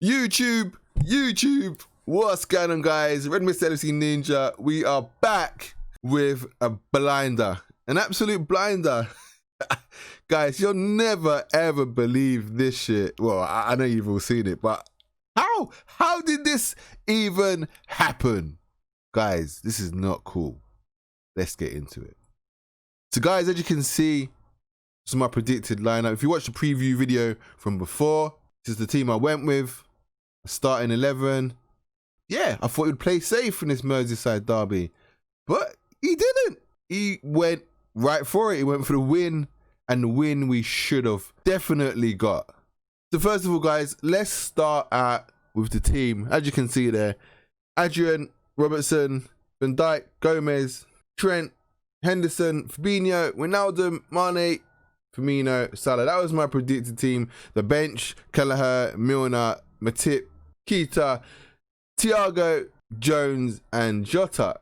YouTube, what's going on, guys? Red Mr. LFC Ninja, we are back with a blinder, an absolute blinder. Guys, you'll never ever believe this shit. Well, I know you've all seen it, but how did this even happen? Guys, this is not cool. Let's get into it. So guys, as you can see, this is my predicted lineup. If you watched the preview video from before, this is the team I went with. Starting 11. Yeah, I thought he'd play safe in this Merseyside derby, but he didn't. He went right for it. He went for the win, and the win we should have definitely got. So first of all, guys, let's start with the team. As you can see there, Adrian, Robertson, Van Dijk, Gomez, Trent, Henderson, Fabinho, Wijnaldum, Mane, Firmino, Salah. That was my predicted team. The bench: Kelleher, Milner, Matip, Keita, Thiago, Jones, and Jota.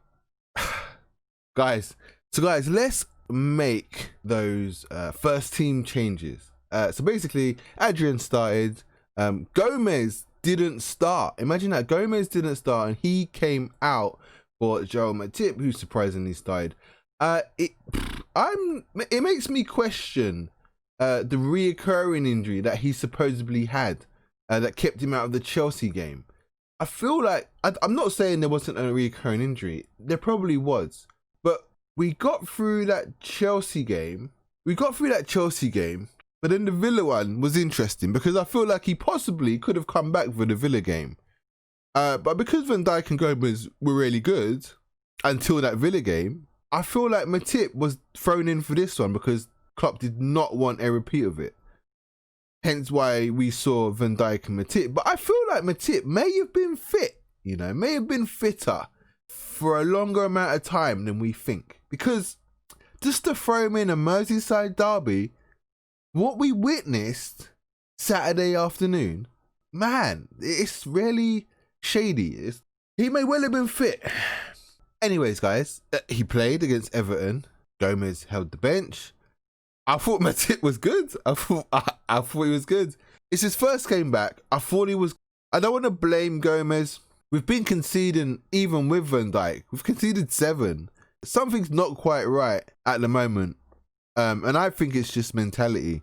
guys, let's make those first team changes. So basically, Adrian started. Gomez didn't start. Imagine that. Gomez didn't start, and he came out for Joel Matip, who surprisingly started. It makes me question the reoccurring injury that he supposedly had. That kept him out of the Chelsea game. I feel like, I'm not saying there wasn't a recurring injury. There probably was. But we got through that Chelsea game. But then the Villa one was interesting because I feel like he possibly could have come back for the Villa game. But because Van Dijk and Gomez were really good until that Villa game, I feel like Matip was thrown in for this one because Klopp did not want a repeat of it. Hence why we saw Van Dijk and Matip. But I feel like Matip may have been fit, may have been fitter for a longer amount of time than we think. Because just to throw him in a Merseyside derby, what we witnessed Saturday afternoon, man, it's really shady. He may well have been fit. Anyways, guys, he played against Everton. Gomez held the bench. I thought Matip was good. I thought he was good. It's his first game back. I thought he was. I don't want to blame Gomez. We've been conceding even with Van Dijk. We've conceded 7. Something's not quite right at the moment. And I think it's just mentality.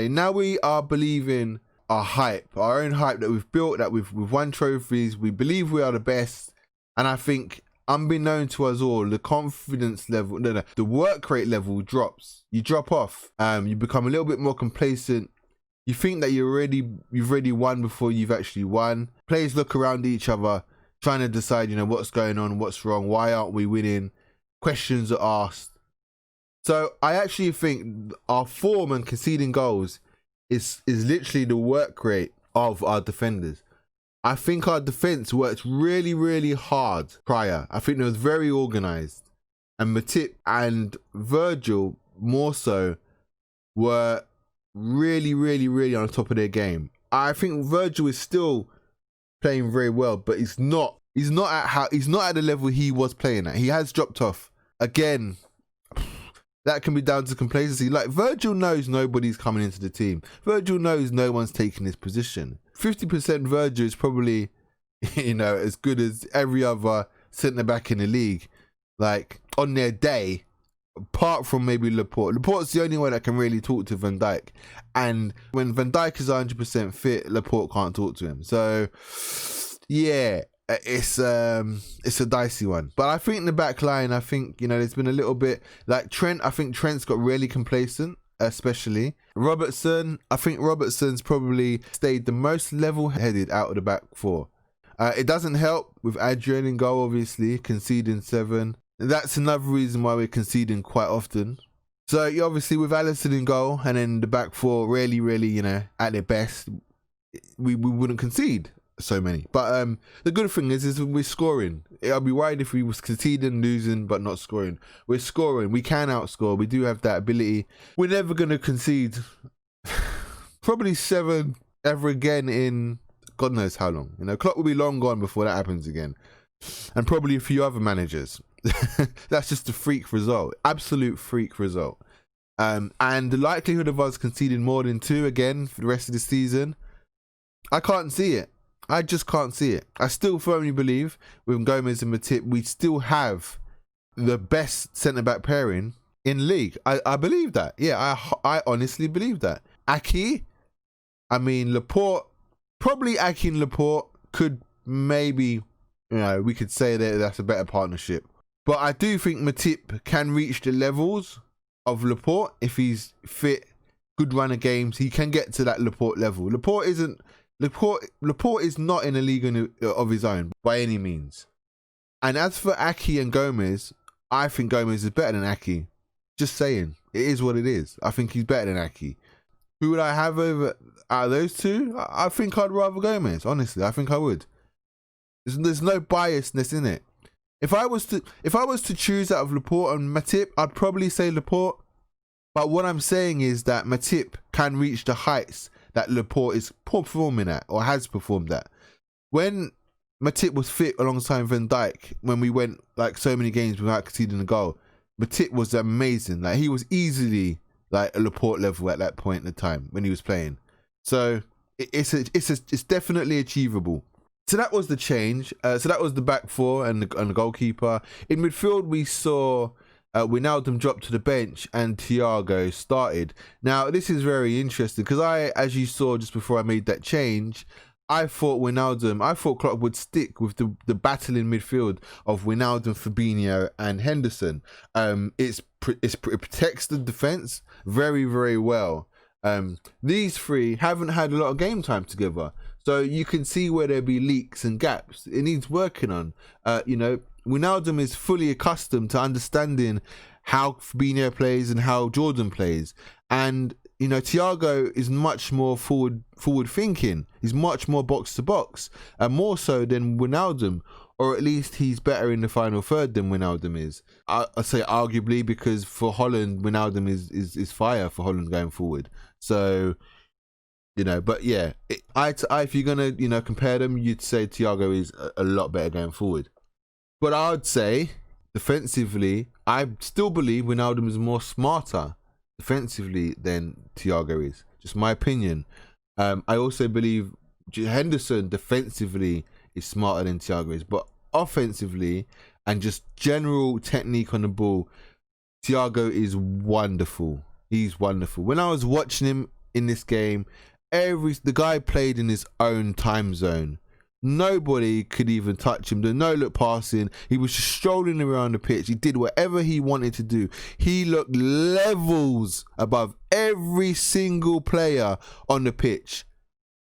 Now we are believing our hype, our own hype that we've built, that we've won trophies. We believe we are the best. And I think, unbeknown to us all, the confidence level, the work rate level drops. You drop off. You become a little bit more complacent. You think that you've already won before you've actually won. Players look around each other, trying to decide, what's going on, what's wrong, why aren't we winning? Questions are asked. So I actually think our form and conceding goals is literally the work rate of our defenders. I think our defense worked really, really hard prior. I think it was very organized. And Matip and Virgil, more so, were really, really, really on top of their game. I think Virgil is still playing very well, but he's not at the level he was playing at. He has dropped off. Again, that can be down to complacency. Like, Virgil knows nobody's coming into the team. Virgil knows no one's taking his position. 50% Virgil is probably, as good as every other centre-back in the league. Like, on their day, apart from maybe Laporte. Laporte's the only one that can really talk to Van Dijk. And when Van Dijk is 100% fit, Laporte can't talk to him. So, yeah, it's a dicey one. But I think in the back line, there's been a little bit, like Trent, I think Trent's got really complacent. Especially Robertson. I think Robertson's probably stayed the most level-headed out of the back 4. It doesn't help with Adrian in goal, obviously, conceding 7. That's another reason why we're conceding quite often. So obviously with Alisson in goal and then the back 4 really, really, at their best, we wouldn't concede so many. But the good thing is we're scoring. I'd be worried if we was conceding, losing, but not scoring. We're scoring. We can outscore. We do have that ability. We're never going to concede probably 7 ever again in God knows how long. Klopp will be long gone before that happens again. And probably a few other managers. That's just a freak result. Absolute freak result. And the likelihood of us conceding more than 2 again for the rest of the season, I can't see it. I just can't see it. I still firmly believe with Gomez and Matip, we still have the best centre-back pairing in league. I believe that. Yeah, I honestly believe that. Aki, I mean, Laporte, probably Aki and Laporte could maybe, we could say that that's a better partnership. But I do think Matip can reach the levels of Laporte if he's fit, good run of games. He can get to that Laporte level. Laporte is not in a league of his own by any means. And as for Aki and Gomez, I think Gomez is better than Aki. Just saying, it is what it is. I think he's better than Aki. Who would I have over out of those two? I think I'd rather Gomez. Honestly, I think I would. There's no biasness in it. If I was to choose out of Laporte and Matip, I'd probably say Laporte. But what I'm saying is that Matip can reach the heights that Laporte is performing at or has performed at. When Matip was fit alongside Van Dijk, when we went like so many games without conceding a goal, Matip was amazing. Like he was easily like a Laporte level at that point in time when he was playing. So it's definitely achievable. So that was the change. So that was the back four and the goalkeeper. In midfield, we saw Wijnaldum drop to the bench and Thiago started. Now, this is very interesting because as you saw just before I made that change, I thought Klopp would stick with the battle in midfield of Wijnaldum, Fabinho and Henderson. It protects the defence very, very well. These three haven't had a lot of game time together. So you can see where there be leaks and gaps. It needs working on. Wijnaldum is fully accustomed to understanding how Fabinho plays and how Jordan plays. And, Thiago is much more forward thinking. He's much more box to box, and more so than Wijnaldum, or at least he's better in the final third than Wijnaldum is. I say arguably because for Holland, Wijnaldum is fire for Holland going forward. So, but yeah, if you're gonna, compare them, you'd say Thiago is a lot better going forward. But I would say defensively, I still believe Wijnaldum is more smarter defensively than Thiago is. Just my opinion. I also believe Henderson defensively is smarter than Thiago is, but offensively and just general technique on the ball, Thiago is wonderful. He's wonderful. When I was watching him in this game, the guy played in his own time zone. Nobody could even touch him. The no-look passing. He was just strolling around the pitch. He did whatever he wanted to do. He looked levels above every single player on the pitch.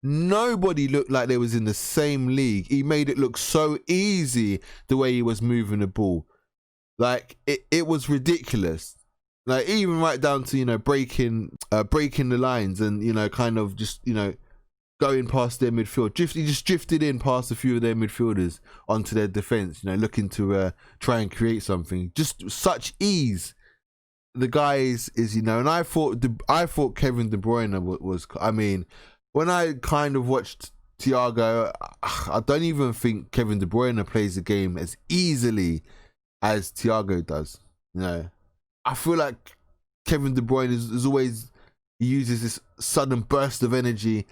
Nobody looked like they was in the same league. He made it look so easy the way he was moving the ball. Like, it was ridiculous. Like, even right down to, breaking the lines and, kind of just, going past their midfield. He just drifted in past a few of their midfielders onto their defence, looking to try and create something. Just such ease. The guy is and I thought Kevin De Bruyne was, when I kind of watched Thiago, I don't even think Kevin De Bruyne plays the game as easily as Thiago does. I feel like Kevin De Bruyne is always, he uses this sudden burst of energy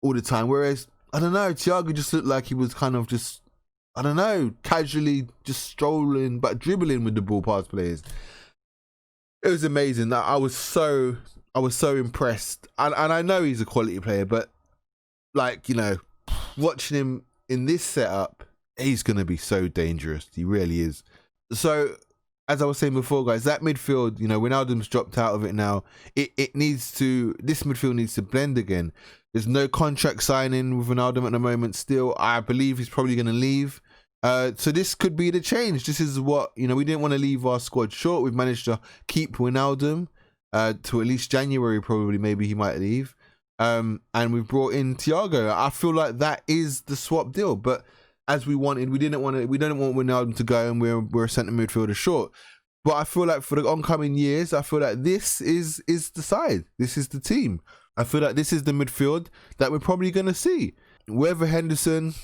all the time, whereas I don't know, Thiago just looked like he was kind of just, I don't know, casually just strolling but dribbling with the ball past players. It was amazing. I was so impressed, and I know he's a quality player, but watching him in this setup, he's gonna be so dangerous. He really is. So, as I was saying before, guys, that midfield, Wijnaldum's dropped out of it now. This midfield needs to blend again. There's no contract signing with Wijnaldum at the moment still. I believe he's probably going to leave. So this could be the change. This is what, we didn't want to leave our squad short. We've managed to keep Wijnaldum to at least January, probably. Maybe he might leave. And we've brought in Thiago. I feel like that is the swap deal. But as we wanted, we didn't want Wijnaldum to go, and we're a centre midfielder short. But I feel like for the oncoming years, I feel like this is the side. This is the team. I feel like this is the midfield that we're probably going to see. Whether Henderson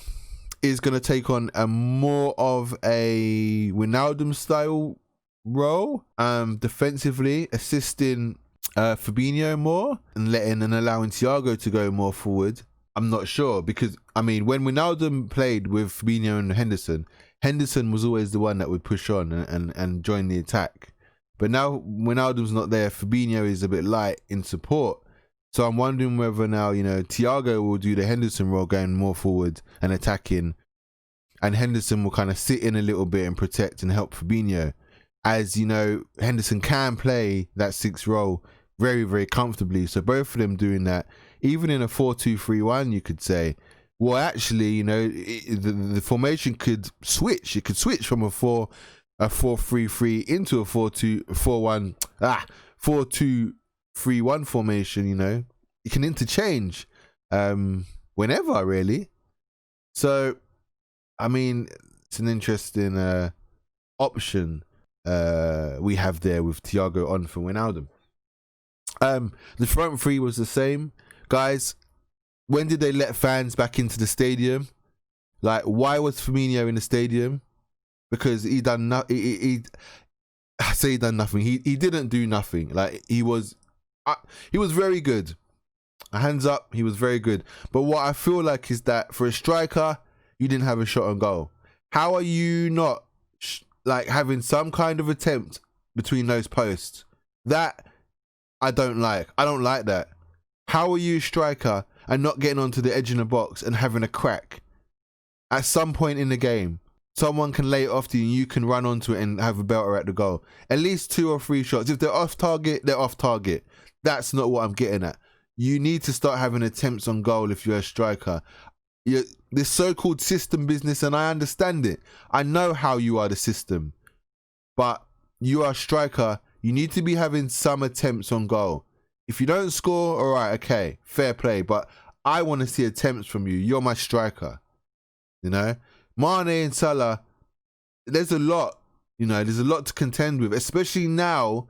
is going to take on a more of a Wijnaldum style role, defensively assisting Fabinho more and allowing Thiago to go more forward. I'm not sure, because I mean, when Wijnaldum played with Fabinho and Henderson was always the one that would push on and join the attack. But now Wijnaldum's not there, Fabinho is a bit light in support. So I'm wondering whether now, you know, Thiago will do the Henderson role, going more forward and attacking, and Henderson will kind of sit in a little bit and protect and help Fabinho. As you know, Henderson can play that 6th role very, very comfortably. So both of them doing that, even in a 4-2-3-1, you could say. Well, actually, you know, the formation could switch. It could switch from a 4-3-3 into a 4-2-3-1 formation. You know, you can interchange whenever, really. So, I mean, it's an interesting option we have there with Thiago on for Wijnaldum. The front three was the same, guys. When did they let fans back into the stadium? Like, why was Firmino in the stadium? Because he done nothing. I say he done nothing. He didn't do nothing. Like, he was very good. Hands up, he was very good. But what I feel like is that for a striker, you didn't have a shot on goal. How are you not like having some kind of attempt between those posts? That I don't like. I don't like that. How are you a striker and not getting onto the edge of the box and having a crack? At some point in the game, someone can lay it off to you and you can run onto it and have a belter at the goal. At least 2 or 3 shots. If they're off target, they're off target. That's not what I'm getting at. You need to start having attempts on goal if you're a striker. This so-called system business, and I understand it. I know how you are the system. But you are a striker. You need to be having some attempts on goal. If you don't score, all right, okay, fair play. But I want to see attempts from you. You're my striker. You know? Mane and Salah, there's a lot. You know, there's a lot to contend with. Especially now,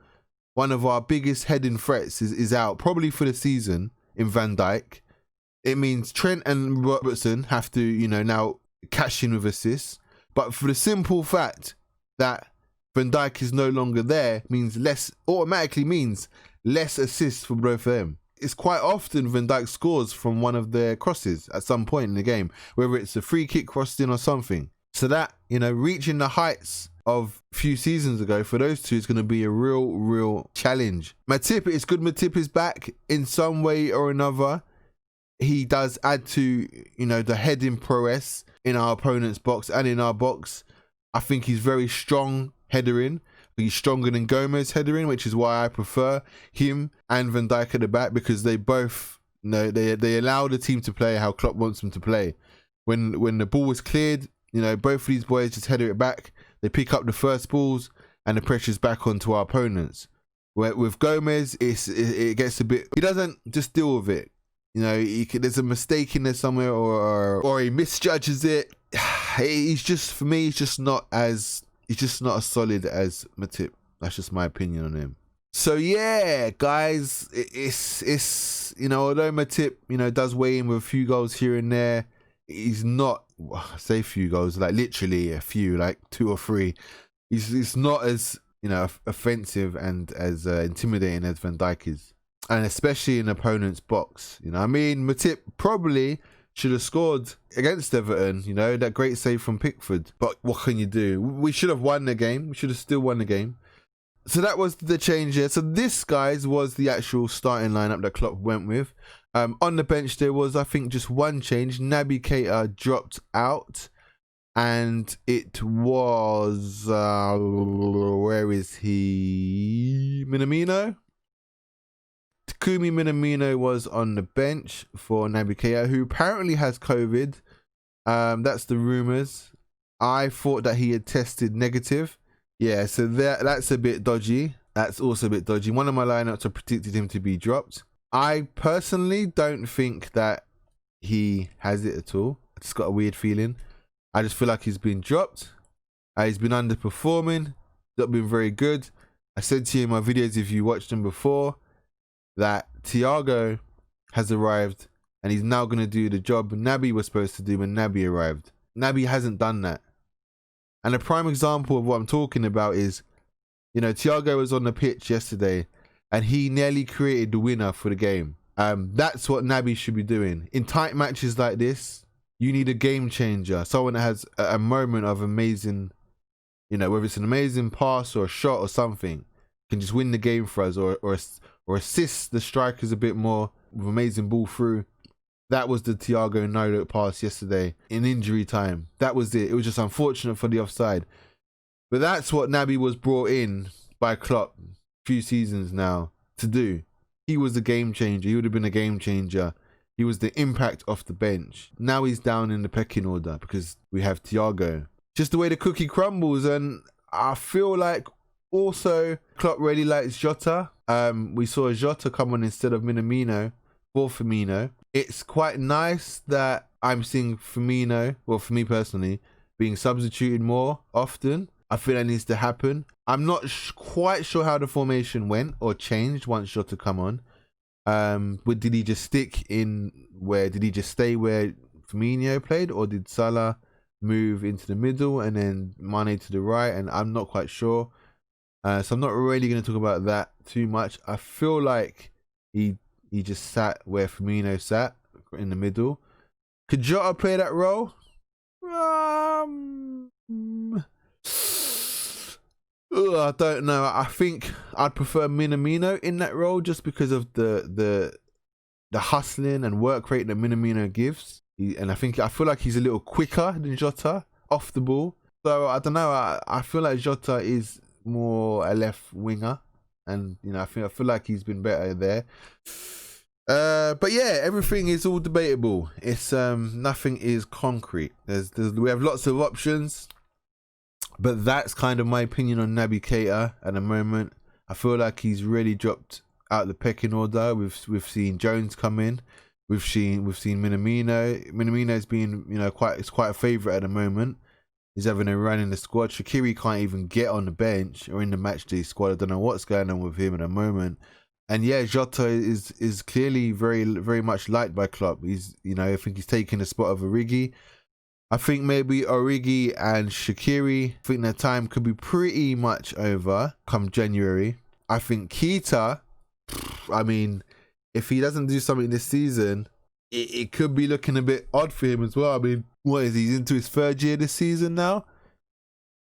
one of our biggest heading threats is out. Probably for the season in Van Dijk. It means Trent and Robertson have to, you know, now cash in with assists. But for the simple fact that Van Dijk is no longer there, automatically means less assists for both of them. It's quite often Van Dijk scores from one of their crosses at some point in the game, whether it's a free kick crossed in or something. So that, you know, reaching the heights of a few seasons ago for those two is going to be a real challenge. Motm, it's good Motm is back in some way or another. He does add to, you know, the heading prowess in our opponent's box and in our box. I think he's very strong headering. He's stronger than Gomez headering, which is why I prefer him and Van Dijk at the back, because they both, you know, they allow the team to play how Klopp wants them to play. When the ball is cleared, you know, both of these boys just header it back. They pick up the first balls and the pressure's back onto our opponents. With Gomez, it gets a bit, he doesn't just deal with it. You know, there's a mistake in there somewhere, or he misjudges it. He's just, for me, he's just not as solid as Motm. That's just my opinion on him. So yeah, guys, it's you know, although Motm, you know, does weigh in with a few goals here and there, he's not, I say few goals, like literally a few, like 2 or 3. He's not as, you know, offensive and as intimidating as Van Dijk is. And especially in opponent's box, you know. I mean, Motm probably should have scored against Everton, you know, that great save from Pickford. But what can you do? We should have won the game. We should have still won the game. So that was the change here. So this, guys, was the actual starting lineup that Klopp went with. On the bench, there was, I think, just one change. Naby Keita dropped out. And it was, where is he? Minamino? Takumi Minamino was on the bench for Naby Keita, who apparently has COVID. That's the rumours. I thought that he had tested negative. Yeah, so that's a bit dodgy. That's also a bit dodgy. One of my lineups, I predicted him to be dropped. I personally don't think that he has it at all. I just got a weird feeling. I just feel like he's been dropped. He's been underperforming. Not been very good. I said to you in my videos, if you watched them before, that Thiago has arrived and he's now going to do the job Naby was supposed to do when Naby arrived. Naby hasn't done that. And a prime example of what I'm talking about is, you know, Thiago was on the pitch yesterday and he nearly created the winner for the game. That's what Naby should be doing. In tight matches like this, you need a game changer. Someone that has a moment of amazing, you know, whether it's an amazing pass or a shot or something, can just win the game for us, or assist the strikers a bit more with amazing ball through. That was the Thiago no-look pass yesterday in injury time. That was it. It was just unfortunate for the offside. But that's what Naby was brought in by Klopp a few seasons now to do. He was the game changer. He would have been a game changer. He was the impact off the bench. Now he's down in the pecking order because we have Thiago. Just the way the cookie crumbles. And I feel like also Klopp really likes Jota. We saw Jota come on instead of Minamino for Firmino. It's quite nice that I'm seeing Firmino, well, for me personally, being substituted more often. I feel that needs to happen. I'm not quite sure how the formation went or changed once Jota come on. But did he just stick in where, did he just stay where Firmino played, or did Salah move into the middle and then Mane to the right? And I'm not quite sure. So I'm not really going to talk about that too much. I feel like he just sat where Firmino sat in the middle. Could Jota play that role? I don't know. I think I'd prefer Minamino in that role just because of the hustling and work rate that Minamino gives. And I feel like he's a little quicker than Jota off the ball. So I don't know. I feel like Jota is more a left winger, and you know I feel like he's been better there. But yeah, everything is all debatable. It's nothing is concrete. We have lots of options, but that's kind of my opinion on Naby Keita at the moment. I feel like he's really dropped out the pecking order. We've seen Jones come in. We've seen Minamino. Minamino's been, you know, quite a favourite at the moment. He's having a run in the squad. Shaqiri can't even get on the bench or in the matchday squad. I don't know what's going on with him at the moment. And yeah, Jota is clearly very, very much liked by Klopp. He's, you know, I think he's taking the spot of Origi. I think maybe Origi and Shaqiri, I think their time could be pretty much over come January. I think Keita, I mean, if he doesn't do something this season, it could be looking a bit odd for him as well. I mean, what is he, he's into his third year this season now?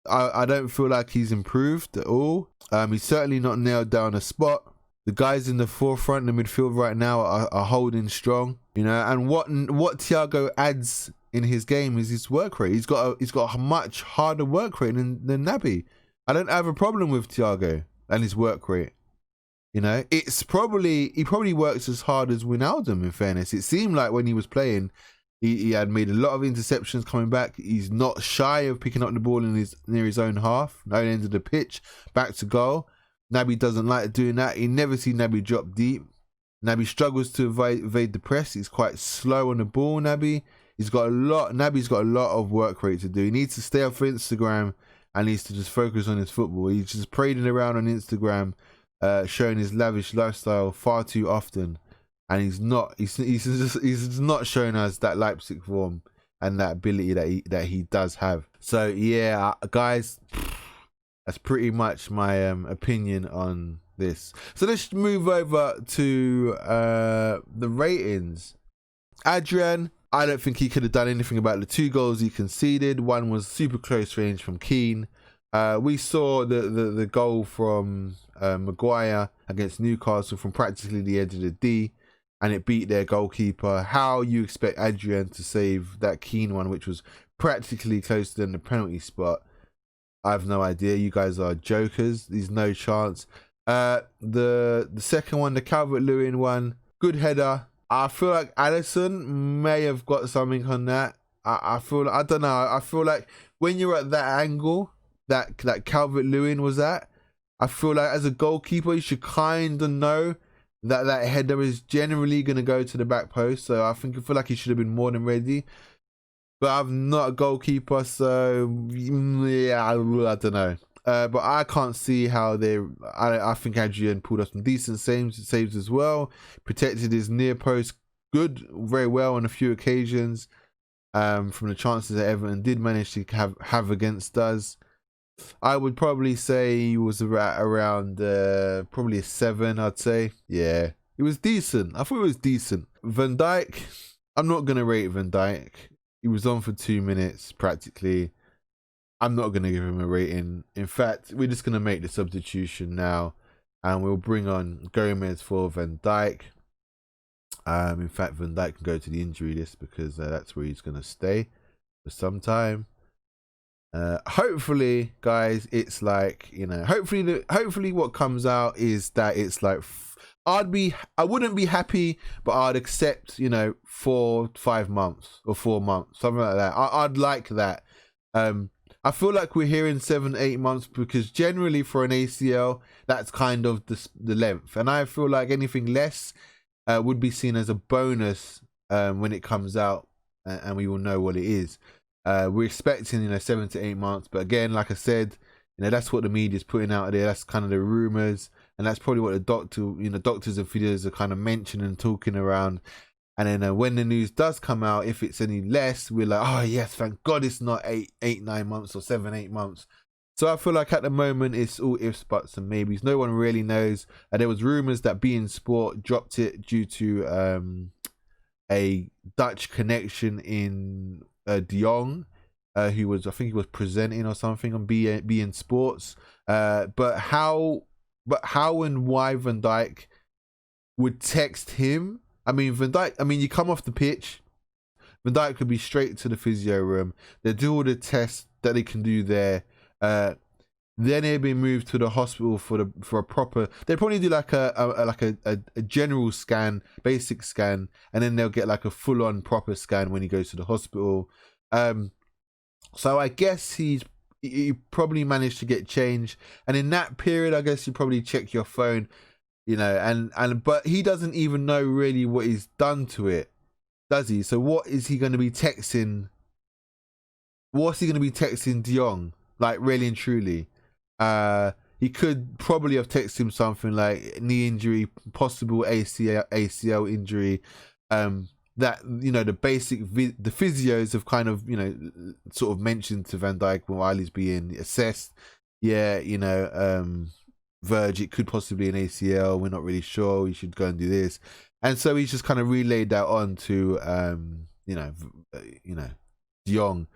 I don't feel like he's improved at all. He's certainly not nailed down a spot. The guys in the forefront in the midfield right now are holding strong, you know. And what Thiago adds in his game is his work rate. He's got a much harder work rate than Naby. I don't have a problem with Thiago and his work rate. You know, he probably works as hard as Wijnaldum, in fairness. It seemed like when he was playing, he had made a lot of interceptions coming back. He's not shy of picking up the ball near his own half, own end of the pitch, back to goal. Naby doesn't like doing that. You never see Naby drop deep. Naby struggles to evade the press. He's quite slow on the ball, Naby's got a lot of work rate to do. He needs to stay off Instagram and needs to just focus on his football. He's just parading around on Instagram, showing his lavish lifestyle far too often, and he's just not showing us that Leipzig form and that ability that he does have. So yeah, guys, that's pretty much my opinion on this. So let's move over to the ratings. Adrian, I don't think he could have done anything about the 2 goals he conceded. One was super close range from Keane. We saw the goal from Maguire against Newcastle from practically the edge of the D, and it beat their goalkeeper. How you expect Adrian to save that Keane one, which was practically closer than the penalty spot? I have no idea. You guys are jokers. There's no chance. The second one, the Calvert-Lewin one, good header. I feel like Alisson may have got something on that. I don't know. I feel like when you're at that angle that Calvert-Lewin was at, I feel like as a goalkeeper, you should kind of know that header is generally going to go to the back post. So I feel like he should have been more than ready. But I'm not a goalkeeper, so yeah, I don't know. But I can't see how I think Adrian pulled up some decent saves as well. Protected his near post very well on a few occasions. From the chances that Everton did manage to have against us. I would probably say he was around probably a 7, I'd say. Yeah, It was decent. I thought it was decent. Van Dijk, I'm not going to rate Van Dijk. He was on for 2 minutes practically. I'm not going to give him a rating. In fact, we're just going to make the substitution now and we'll bring on Gomez for Van Dijk. In fact, Van Dijk can go to the injury list because that's where he's going to stay for some time. Hopefully, guys, it's like, you know, hopefully what comes out is that it's like, I wouldn't be happy, but I'd accept, you know, 4 to 5 months or 4 months, something like that. I'd like that. I feel like we're hearing 7 to 8 months because generally for an ACL, that's kind of the length. And I feel like anything less would be seen as a bonus when it comes out and we will know what it is. We're expecting, you know, 7 to 8 months. But again, like I said, you know, that's what the media is putting out there. That's kind of the rumors. And that's probably what the doctors and physios are kind of mentioning and talking around. And then when the news does come out, if it's any less, we're like, oh yes, thank God it's not 9 months or 7, 8 months. So I feel like at the moment it's all ifs, buts and maybes. No one really knows. And there was rumors that beIN Sport dropped it due to a Dutch connection in De Jong, who was, I think he was presenting or something on beIN Sports. But how and why Van Dijk would text him? I mean, Van Dijk, I mean, you come off the pitch, Van Dijk could be straight to the physio room. They do all the tests that they can do there. Then they'll be moved to the hospital for a proper. They probably do like a general scan, basic scan, and then they'll get like a full on proper scan when he goes to the hospital. So I guess he probably managed to get changed, and in that period, I guess you probably check your phone, you know, but he doesn't even know really what he's done to it, does he? So what is he going to be texting? What's he going to be texting De Jong? Like, really and truly, he could probably have texted him something like knee injury, possible ACL injury. That, you know, the physios have kind of, you know, sort of mentioned to Van Dijk while he's being assessed. Yeah, you know, Verge, it could possibly be an ACL. We're not really sure. You should go and do this. And so he's just kind of relayed that on to, you know, De Jong.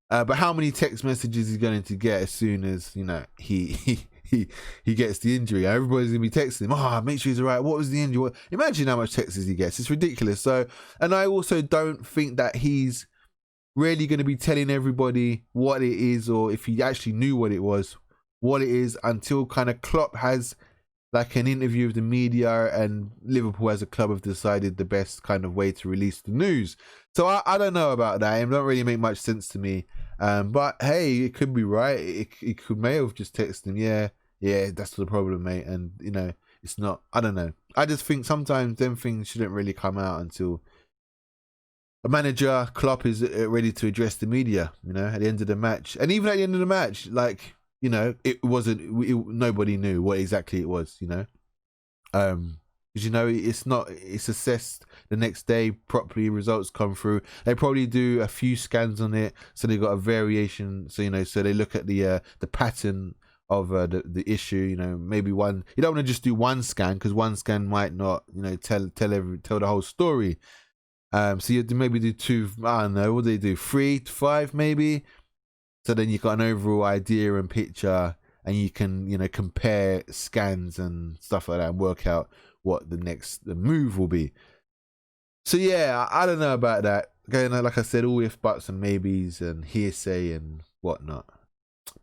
But how many text messages he's going to get as soon as, you know, he gets the injury? Everybody's gonna be texting him, oh, make sure he's all right. What was the injury? Imagine how much texts he gets. It's ridiculous. So, and I also don't think that he's really going to be telling everybody what it is, or if he actually knew what it is, until kind of Klopp has like an interview with the media and Liverpool as a club have decided the best kind of way to release the news. So I don't know about that. It don't really make much sense to me. But hey, it could be right. It may have just texted him, yeah, that's the problem, mate. And, you know, it's not, I don't know. I just think sometimes them things shouldn't really come out until a manager, Klopp, is ready to address the media, you know, at the end of the match. And even at the end of the match, like, you know, nobody knew what exactly it was, you know. Because, you know, it's assessed the next day properly, results come through. They probably do a few scans on it, so they got a variation. So, you know, so they look at the pattern of the issue. You know, maybe one, you don't want to just do one scan, because one scan might not, you know, tell the whole story. So you maybe do 2, I don't know, what do they do, 3 to 5 maybe. So then you got an overall idea and picture, and you can, you know, compare scans and stuff like that and work out what the move will be. So yeah, I don't know about that. Again, like I said, all if, buts and maybes and hearsay and whatnot.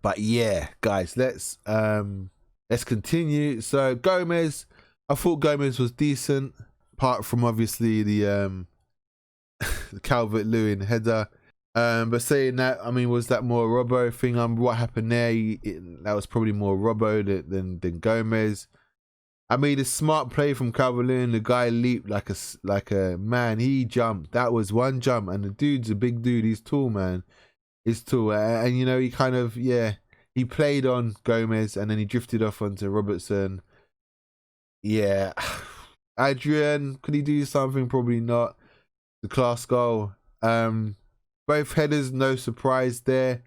But yeah, guys, let's continue. So Gomez, I thought Gomez was decent, apart from obviously the Calvert-Lewin header. But saying that, I mean, was that more Robbo thing? What happened there? That was probably more Robbo than Gomez. I mean, a smart play from Calvert-Lewin. The guy leaped like a man. He jumped. That was one jump, and the dude's a big dude. He's tall, man. He's tall, and you know, he kind of, yeah, he played on Gomez, and then he drifted off onto Robertson. Yeah, Adrian, could he do something? Probably not. The class goal. Both headers, no surprise there.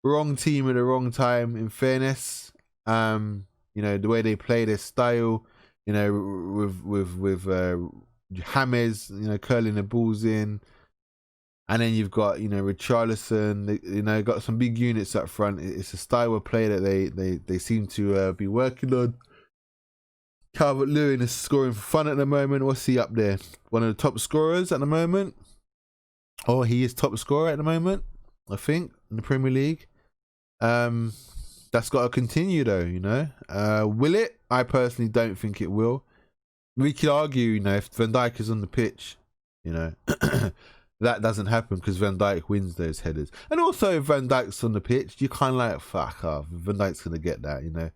Wrong team at the wrong time, in fairness. You know, the way they play, their style, you know, with James, you know, curling the balls in. And then you've got, you know, Richarlison, you know, got some big units up front. It's a style of play that they seem to be working on. Calvert-Lewin is scoring for fun at the moment. What's he up there? One of the top scorers at the moment. Oh, he is top scorer at the moment, I think, in the Premier League. That's got to continue though, you know. Will it? I personally don't think it will. We could argue, you know, if Van Dijk is on the pitch, you know, that doesn't happen because Van Dijk wins those headers. And also, if Van Dijk's on the pitch, you're kind of like, fuck off. Van Dijk's going to get that, you know.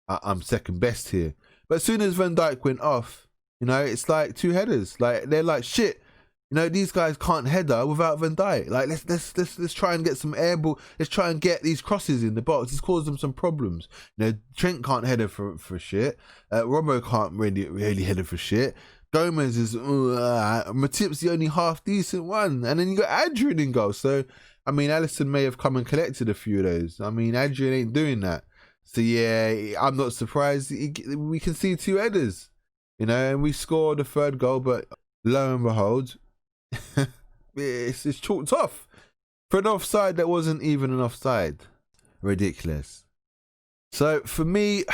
I'm second best here. But as soon as Van Dijk went off, you know, it's like 2 headers. Like, they're like, shit, you know, these guys can't header without Van Dijk. Like, let's try and get some air ball. Let's try and get these crosses in the box. It's caused them some problems. You know, Trent can't header for shit. Robbo can't really header for shit. Gomez is Matip's the only half decent one, and then you got Adrian in goal. So I mean, Alisson may have come and collected a few of those. I mean, Adrian ain't doing that. So yeah, I'm not surprised. We can see 2 headers, you know, and we scored the 3rd goal, but lo and behold, it's chalked off for an offside that wasn't even an offside. Ridiculous. So for me,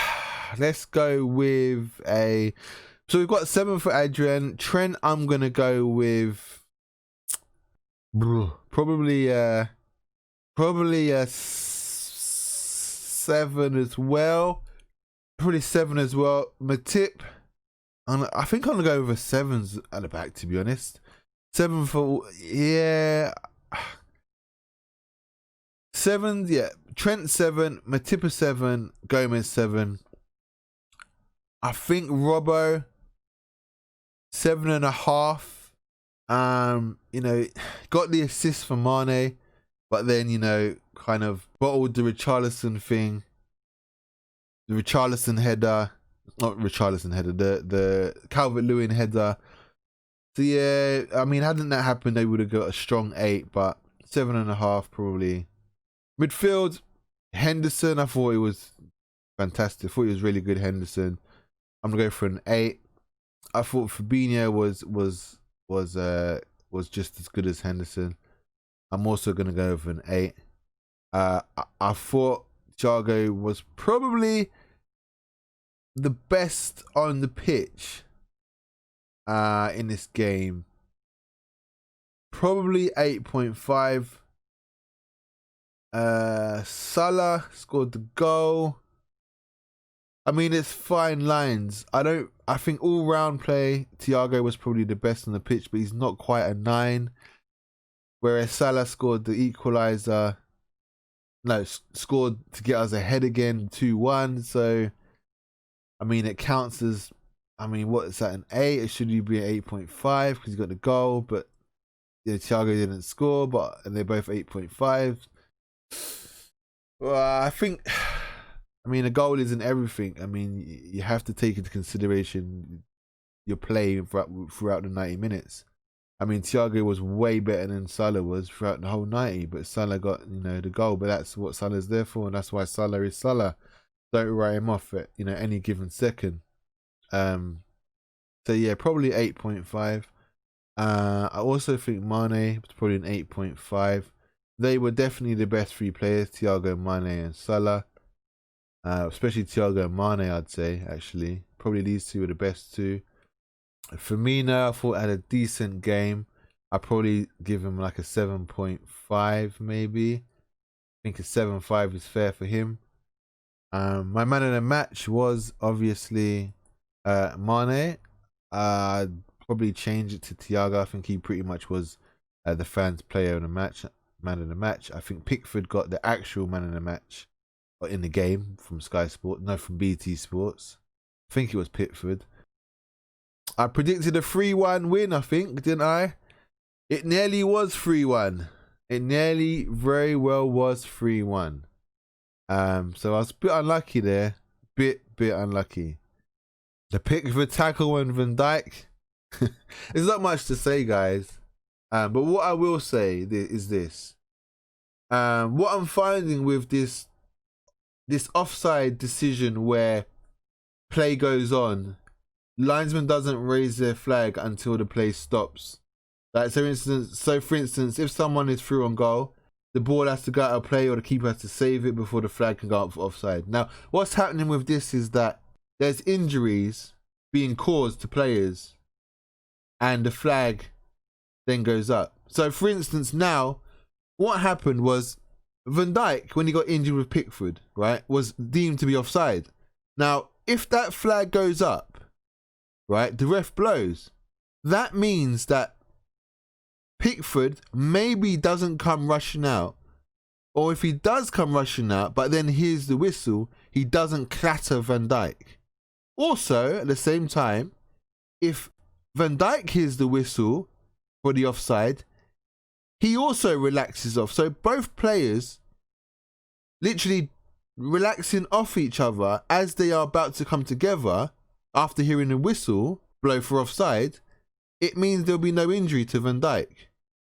let's go with a. So we've got 7 for Adrian. Trent, I'm gonna go with probably a 7 as well. Probably 7 as well. Matip, I think I'm gonna go with a 7s at the back, to be honest. 7 for, yeah. 7s, yeah. Trent 7, Matip a 7, Gomez 7. I think Robbo 7.5. You know, got the assist for Mane, but then, you know, kind of bottled the Richarlison thing. The Richarlison header, not Richarlison header, the Calvert-Lewin header. So yeah, I mean, hadn't that happened, they would have got a strong 8, but 7.5 probably. Midfield, Henderson, I thought it was fantastic. I thought it was really good, Henderson. I'm gonna go for an 8. I thought Fabinho was just as good as Henderson. I'm also gonna go with an 8. I thought Thiago was probably the best on the pitch in this game. Probably 8.5. Salah scored the goal. I mean, it's fine lines. I think all round play, Thiago was probably the best on the pitch, but he's not quite a 9. Whereas Salah scored the equaliser. No, scored to get us ahead again, 2-1. So, I mean, it counts as, I mean, what is that, an 8? It should be an 8.5 because he got the goal, but yeah, Thiago didn't score, and they're both 8.5. Well, I think, I mean, a goal isn't everything. I mean, you have to take into consideration your play throughout the 90 minutes. I mean, Thiago was way better than Salah was throughout the whole 90, but Salah got, you know, the goal. But that's what Salah's there for, and that's why Salah is Salah. Don't write him off at, you know, any given second. So yeah, probably 8.5. I also think Mane was probably an 8.5. They were definitely the best 3 players, Thiago, Mane, and Salah. Especially Thiago and Mane, I'd say, actually. Probably these 2 were the best 2. Firmino, I thought had a decent game. I'd probably give him like a 7.5 maybe. I think a 7.5 is fair for him. My man of the match was obviously Mane. I'd probably change it to Thiago. I think he pretty much was the fans' player of the match, man of the match. I think Pickford got the actual man of the match in the game from Sky Sport, no, from BT Sports. I think it was Pickford. I predicted a 3-1 win, I think, didn't I? It nearly was 3-1. It nearly very well was 3-1. So I was a bit unlucky there. Bit unlucky. The Pickford tackle and Van Dijk. There's not much to say, guys. But what I will say is this. What I'm finding with this offside decision where play goes on linesman doesn't raise their flag until the play stops. Like, for instance, if someone is through on goal, the ball has to go out of play or the keeper has to save it before the flag can go up for offside. Now, what's happening with this is that there's injuries being caused to players and the flag then goes up. So, for instance, now, what happened was Van Dijk, when he got injured with Pickford, right, was deemed to be offside. Now, if that flag goes up, right, the ref blows. That means that Pickford maybe doesn't come rushing out. Or if he does come rushing out, but then hears the whistle, he doesn't clatter Van Dijk. Also, at the same time, if Van Dijk hears the whistle for the offside, he also relaxes off. So both players literally relaxing off each other as they are about to come together after hearing the whistle blow for offside, it means there'll be no injury to Van Dijk.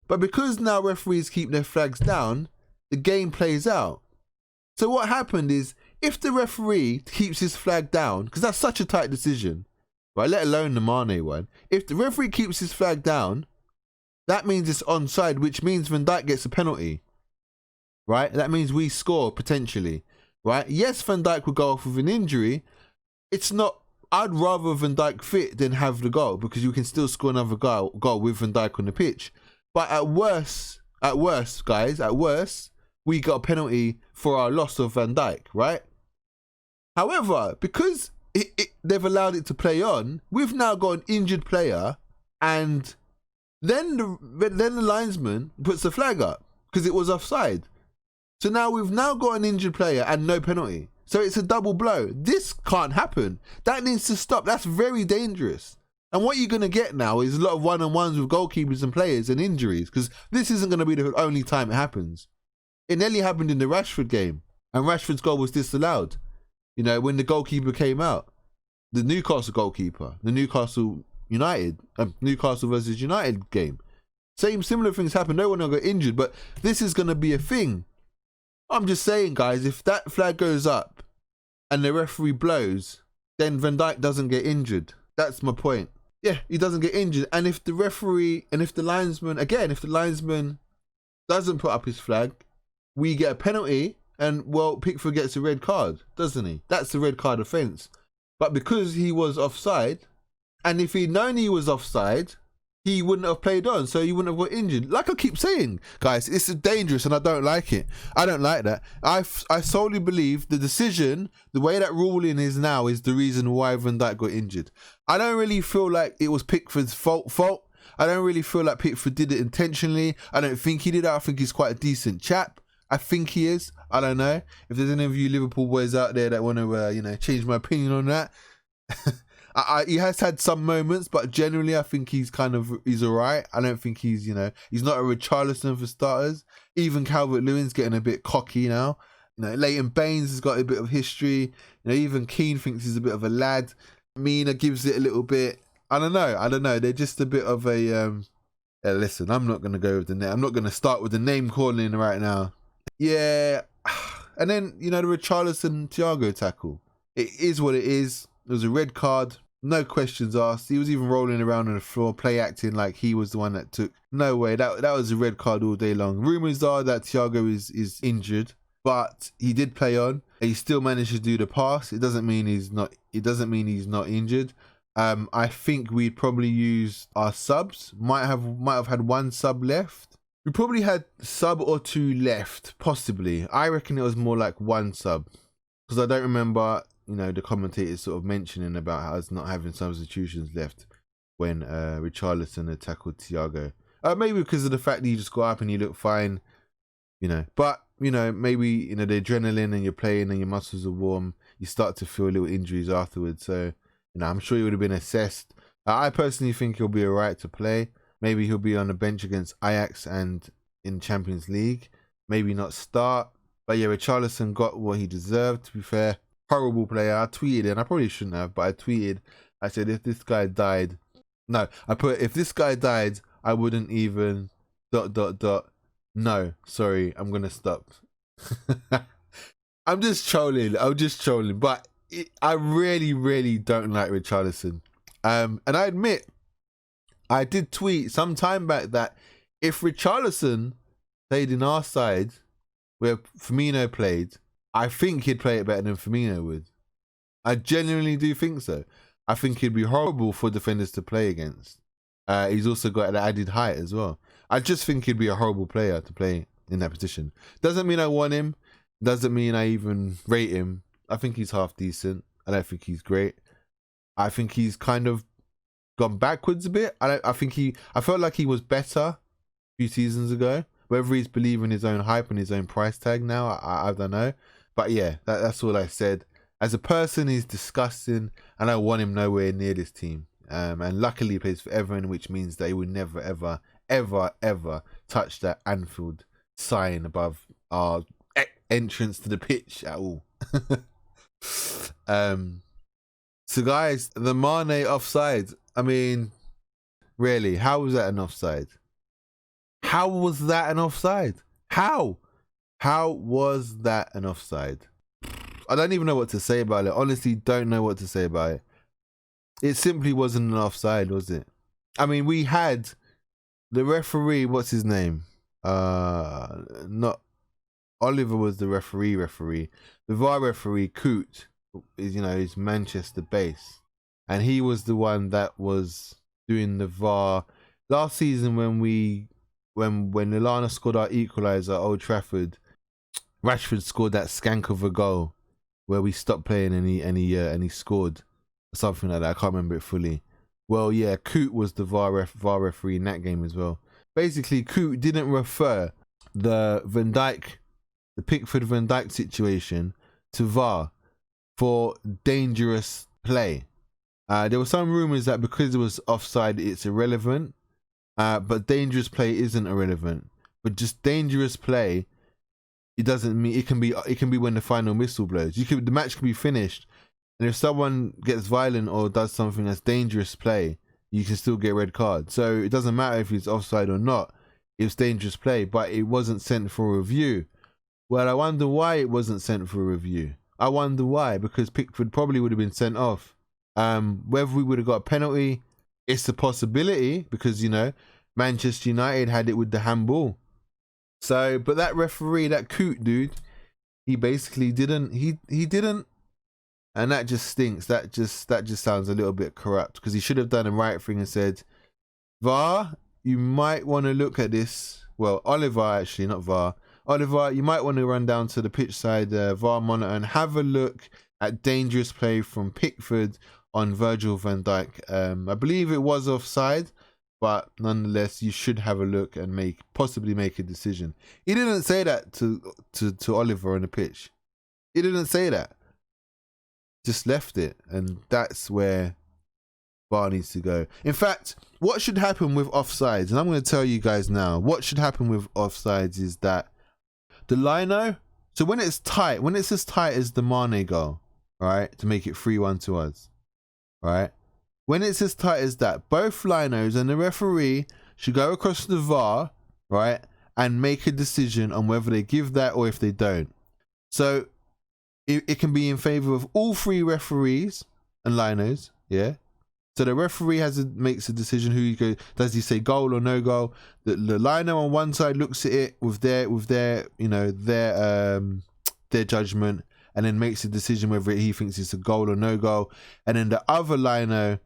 But because now referees keep their flags down, the game plays out. So what happened is, if the referee keeps his flag down, because that's such a tight decision, right, let alone the Mane one, if the referee keeps his flag down, that means it's onside, which means Van Dijk gets a penalty, right? That means we score potentially, right? Yes, Van Dijk will go off with an injury. It's not, I'd rather Van Dijk fit than have the goal, because you can still score another goal with Van Dijk on the pitch. But at worst, guys, we got a penalty for our loss of Van Dijk, right? However, because they've allowed it to play on, we've now got an injured player, and then the linesman puts the flag up because it was offside. So now we've now got an injured player and no penalty. So it's a double blow. This can't happen. That needs to stop. That's very dangerous. And what you're going to get now is a lot of one-on-ones with goalkeepers and players and injuries, because this isn't going to be the only time it happens. It nearly happened in the Rashford game, and Rashford's goal was disallowed. You know, when the goalkeeper came out, the Newcastle goalkeeper, the Newcastle versus United game. Similar things happened. No one got injured, but this is going to be a thing. I'm just saying, guys, if that flag goes up and the referee blows, then Van Dijk doesn't get injured. That's my point. Yeah, he doesn't get injured. And if the referee, and if the linesman doesn't put up his flag, we get a penalty, and, well, Pickford gets a red card, doesn't he? That's the red card offence. But because he was offside, and if he'd known he was offside, he wouldn't have played on, so he wouldn't have got injured. Like I keep saying, guys, it's dangerous and I don't like it. I don't like that. I solely believe the decision, the way that ruling is now, is the reason why Van Dijk got injured. I don't really feel like it was Pickford's fault. I don't really feel like Pickford did it intentionally. I don't think he did it. I think he's quite a decent chap. I think he is. I don't know. If there's any of you Liverpool boys out there that want to, change my opinion on that. He has had some moments, but generally I think he's all right. I don't think he's not a Richarlison for starters. Even Calvert-Lewin's getting a bit cocky now. Leighton Baines has got a bit of history. Even Keane thinks he's a bit of a lad. Mina gives it a little bit. I don't know. They're just a bit of a. Listen, I'm not going to go with the name. I'm not going to start with the name calling right now. Yeah. And then, the Richarlison Thiago tackle. It is what it is. It was a red card. No questions asked. He was even rolling around on the floor, play acting like he was the one that took. No way. That was a red card all day long. Rumours are that Thiago is injured, but he did play on. He still managed to do the pass. It doesn't mean he's not injured. I think we'd probably use our subs. Might have had one sub left. We probably had sub or two left, possibly. I reckon it was more like one sub, because I don't remember the commentators sort of mentioning about us not having substitutions left when Richarlison had tackled Thiago. Maybe because of the fact that you just got up and you look fine, But, maybe, the adrenaline and you're playing and your muscles are warm, you start to feel little injuries afterwards. So, I'm sure he would have been assessed. I personally think he'll be all right to play. Maybe he'll be on the bench against Ajax and in Champions League. Maybe not start. But yeah, Richarlison got what he deserved, to be fair. Horrible player. I tweeted, and I probably shouldn't have, but I tweeted. I said, if this guy died... No, I put, if this guy died, I wouldn't even... ... No, sorry, I'm going to stop. I'm just trolling. But I really, really don't like Richarlison. And I admit, I did tweet some time back that if Richarlison played in our side where Firmino played, I think he'd play it better than Firmino would. I genuinely do think so. I think he'd be horrible for defenders to play against. He's also got an added height as well. I just think he'd be a horrible player to play in that position. Doesn't mean I want him. Doesn't mean I even rate him. I think he's half decent. I don't think he's great. I think he's kind of gone backwards a bit. I felt like he was better a few seasons ago. Whether he's believing his own hype and his own price tag now, I don't know. But yeah, that's all I said. As a person, he's disgusting, and I want him nowhere near this team. And luckily he plays for Everton, which means that he will never, ever, ever, ever touch that Anfield sign above our entrance to the pitch at all. So guys, the Mane offside. I mean, really, how was that an offside? How was that an offside? How was that an offside? I don't even know what to say about it. Honestly, don't know what to say about it. It simply wasn't an offside, was it? I mean, we had the referee, what's his name? Not Oliver was the referee. The VAR referee, Coot, is Manchester based. And he was the one that was doing the VAR last season when Lallana scored our equaliser at Old Trafford. Rashford scored that skank of a goal where we stopped playing and he scored something like that. I can't remember it fully. Well, yeah, Coot was the VAR referee in that game as well. Basically, Coot didn't refer the Pickford Van Dijk situation to VAR for dangerous play. There were some rumours that because it was offside, it's irrelevant. But dangerous play isn't irrelevant. But just dangerous play, it doesn't mean it can be when the final whistle blows. The match can be finished, and if someone gets violent or does something that's dangerous play, you can still get a red card. So it doesn't matter if it's offside or not. It's dangerous play, but it wasn't sent for a review. Well, I wonder why it wasn't sent for a review. I wonder why, because Pickford probably would have been sent off. Whether we would have got a penalty, it's a possibility because, Manchester United had it with the handball. So, but that referee, that Coot dude, he basically didn't, he didn't, and that just stinks. That just sounds a little bit corrupt because he should have done the right thing and said, VAR, you might want to look at this. Well, Oliver, actually, not VAR. Oliver, you might want to run down to the pitch side VAR monitor and have a look at dangerous play from Pickford on Virgil van Dijk. I believe it was offside, but nonetheless, you should have a look and possibly make a decision. He didn't say that to Oliver on the pitch. He didn't say that. Just left it, and that's where VAR needs to go. In fact, what should happen with offsides, and I'm going to tell you guys now, what should happen with offsides is that the lino, so when it's tight, when it's as tight as the Mane goal, right, to make it 3-1 to us, right, when it's as tight as that, both linos and the referee should go across to the VAR, right, and make a decision on whether they give that or if they don't. So it can be in favour of all three referees and linos, yeah. So the referee makes a decision who he goes. Does he say goal or no goal? The lino on one side looks at it with their judgment, and then makes a decision whether he thinks it's a goal or no goal. And then the other lino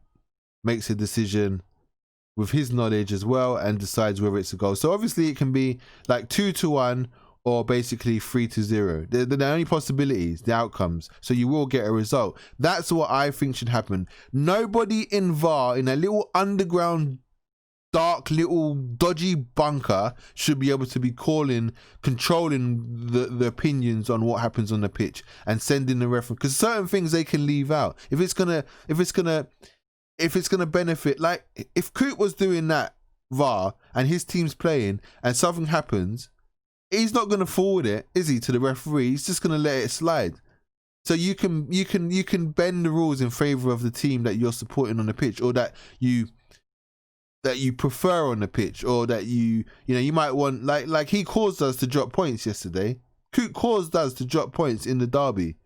makes a decision with his knowledge as well and decides whether it's a goal. So obviously it can be like 2-1 or basically 3-0. They're the only possibilities, the outcomes. So you will get a result. That's what I think should happen. Nobody in VAR, in a little underground, dark, little dodgy bunker, should be able to be controlling the opinions on what happens on the pitch and sending the reference. Because certain things they can leave out. If it's gonna benefit, like if Coot was doing that VAR and his team's playing and something happens, he's not going to forward it, is he, to the referee? He's just going to let it slide. So you can bend the rules in favour of the team that you're supporting on the pitch, or that you prefer on the pitch, or that you might want, like he caused us to drop points yesterday. Coot caused us to drop points in the derby.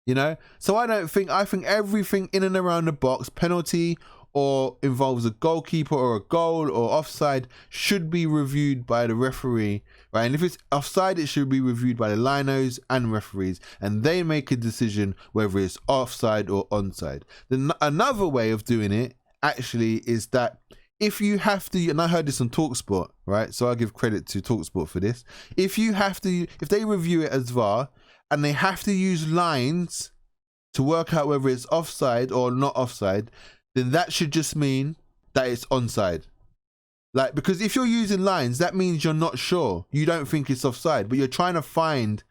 you know? So I think everything in and around the box, penalty or involves a goalkeeper or a goal or offside, should be reviewed by the referee, right? And if it's offside, it should be reviewed by the linos and referees, and they make a decision whether it's offside or onside. Then another way of doing it actually is that if you have to, and I heard this on TalkSport, right? So I give credit to TalkSport for this. If they review it as VAR and they have to use lines to work out whether it's offside or not offside, then that should just mean that it's onside. Like, because if you're using lines, that means you're not sure. You don't think it's offside, but you're trying to find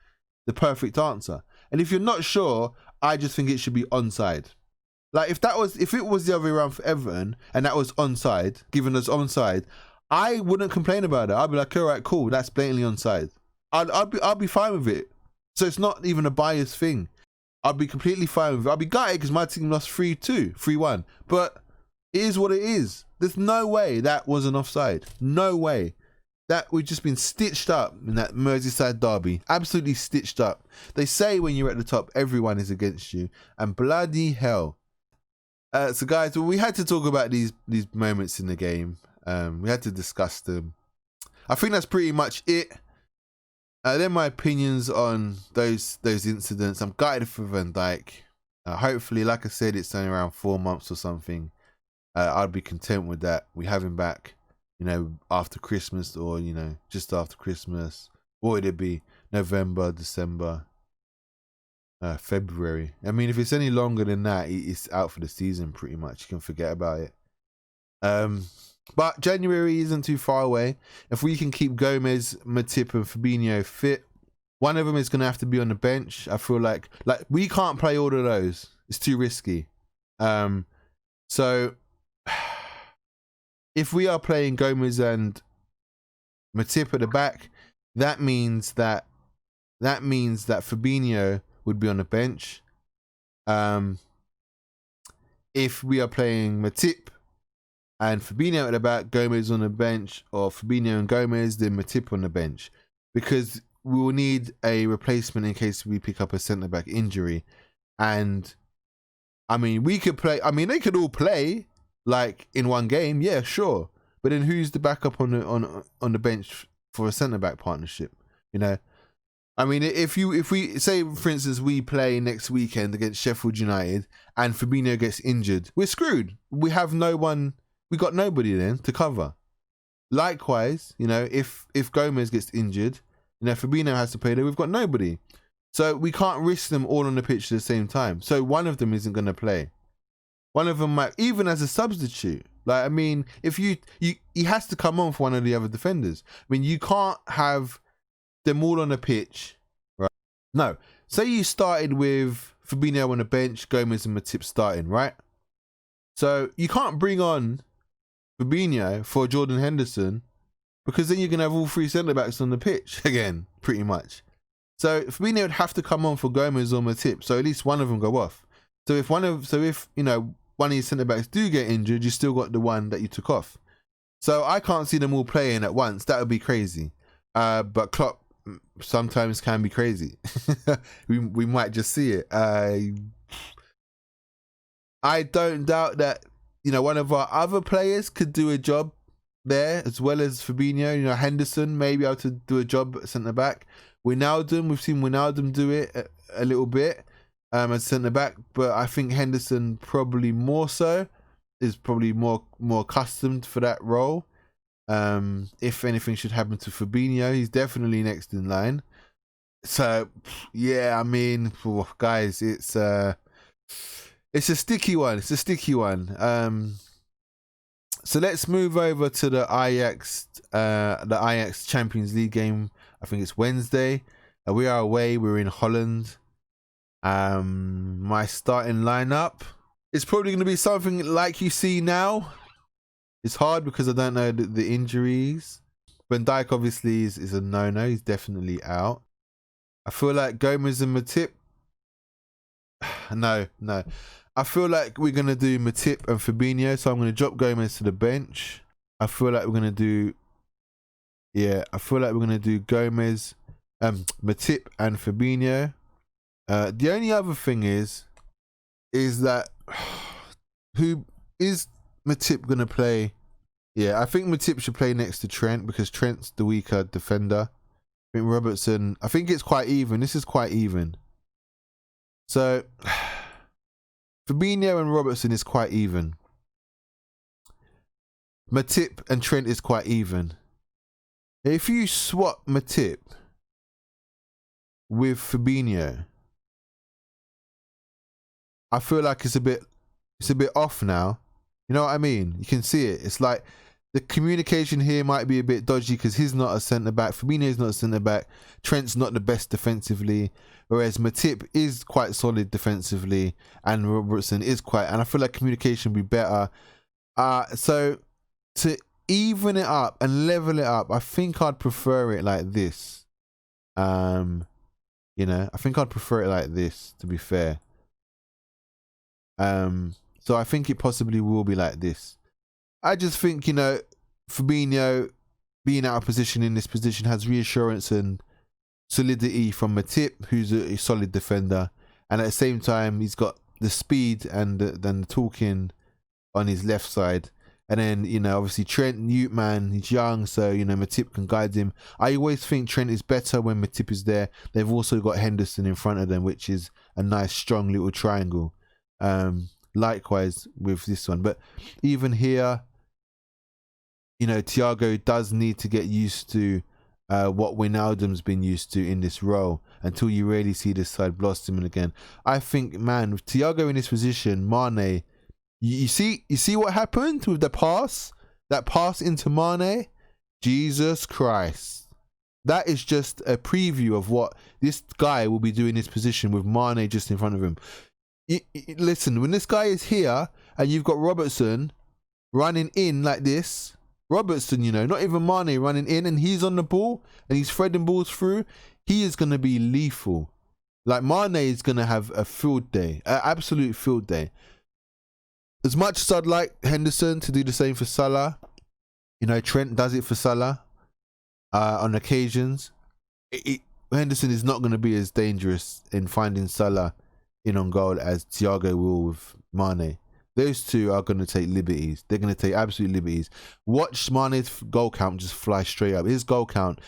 the perfect answer. And if you're not sure, I just think it should be onside. Like, if it was the other way around for Everton and that was onside, given us onside, I wouldn't complain about it. I'd be like, all right, cool, that's blatantly onside. I'd be fine with it. So it's not even a biased thing. I'd be completely fine with it. I'd be gutted because my team lost 3-2, 3-1. But it is what it is. There's no way that was an offside. No way. That we've just been stitched up in that Merseyside derby. Absolutely stitched up. They say when you're at the top, everyone is against you. And bloody hell. So guys, we had to talk about these moments in the game. We had to discuss them. I think that's pretty much it. They're my opinions on those incidents. I'm gutted for Van Dijk. Hopefully, like I said, it's only around 4 months or something. I'd be content with that. We have him back, you know, after Christmas, or, you know, just after Christmas. What would it be? November, December, February. I mean, if it's any longer than that, it's out for the season pretty much. You can forget about it. But January isn't too far away. If we can keep Gomez, Matip and Fabinho fit, one of them is going to have to be on the bench. I feel like we can't play all of those. It's too risky. So if we are playing Gomez and Matip at the back, that means that Fabinho would be on the bench. If we are playing Matip and Fabinho at the back, Gomez on the bench, or Fabinho and Gomez, then Matip on the bench, because we will need a replacement in case we pick up a centre-back injury. And I mean, we could play, I mean, they could all play like in one game, yeah, sure, but then who's the backup on the bench for a centre-back partnership, you know? I mean, if we say, for instance, we play next weekend against Sheffield United and Fabinho gets injured, we're screwed. We have no one. We got nobody then to cover. Likewise, you know, if Gomez gets injured, you know, Fabinho has to play there, we've got nobody. So we can't risk them all on the pitch at the same time. So one of them isn't going to play. One of them might, even as a substitute. Like, I mean, if he has to come on for one of the other defenders. I mean, you can't have them all on the pitch, right? No. Say you started with Fabinho on the bench, Gomez and Matip starting, right? So you can't bring on Fabinho for Jordan Henderson, because then you're going to have all three centre-backs on the pitch again, pretty much. So Fabinho would have to come on for Gomez or Matip, so at least one of them go off. So if you know, one of these centre-backs do get injured, you still got the one that you took off. So I can't see them all playing at once. That would be crazy. But Klopp sometimes can be crazy. we might just see it. I don't doubt that, you know, one of our other players could do a job there as well as Fabinho. You know, Henderson may be able to do a job at centre back. Wijnaldum, we've seen Wijnaldum do it a little bit as centre back, but I think Henderson probably more so, is probably more accustomed for that role. If anything should happen to Fabinho, he's definitely next in line. So yeah, I mean, guys, it's a sticky one. It's a sticky one. So let's move over to the Ajax Champions League game. I think it's Wednesday. We are away. We're in Holland. My starting lineup is probably going to be something like you see now. It's hard because I don't know the injuries. Van Dijk obviously is a no-no. He's definitely out. I feel like Gomez and Matip. No. I feel like we're going to do Matip and Fabinho, so I'm going to drop Gomez to the bench. I feel like we're going to do Gomez, Matip and Fabinho. The only other thing is that who is Motm gonna play? Yeah, I think Motm should play next to Trent because Trent's the weaker defender. I think Robertson. I think it's quite even. This is quite even. So Fabinho and Robertson is quite even. Motm and Trent is quite even. If you swap Motm with Fabinho, I feel like it's a bit off now. You know what I mean? You can see it. It's like the communication here might be a bit dodgy because he's not a centre back. Fabinho's not a centre back. Trent's not the best defensively, whereas Motm is quite solid defensively, and Robertson is quite. And I feel like communication would be better. So to even it up and level it up, I think I'd prefer it like this. You know, I think I'd prefer it like this, to be fair. So I think it possibly will be like this. I just think, you know, Fabinho being out of position in this position has reassurance and solidity from Motm, who's a solid defender, and at the same time he's got the speed and the talking on his left side. And then, you know, obviously Trent, Newt, man, he's young, so, you know, Motm can guide him. I always think Trent is better when Motm is there. They've also got Henderson in front of them, which is a nice, strong little triangle. Likewise with this one. But even here, you know, Thiago does need to get used to what Wijnaldum's been used to in this role until you really see this side blossoming again. I think, man, with Thiago in this position, Mane, you see what happened with the pass? That pass into Mane? Jesus Christ. That is just a preview of what this guy will be doing in this position with Mane just in front of him. Listen, when this guy is here and you've got Robertson running in like this, Robertson, you know, not even Mane running in, and he's on the ball and he's threading balls through, he is going to be lethal. Like, Mane is going to have a field day, an absolute field day. As much as I'd like Henderson to do the same for Salah, you know, Trent does it for Salah on occasions. Henderson is not going to be as dangerous in finding Salah in on goal as Thiago will with Mane. Those two are going to take liberties. They're going to take absolute liberties. Watch Mane's goal count just fly straight up. His goal count.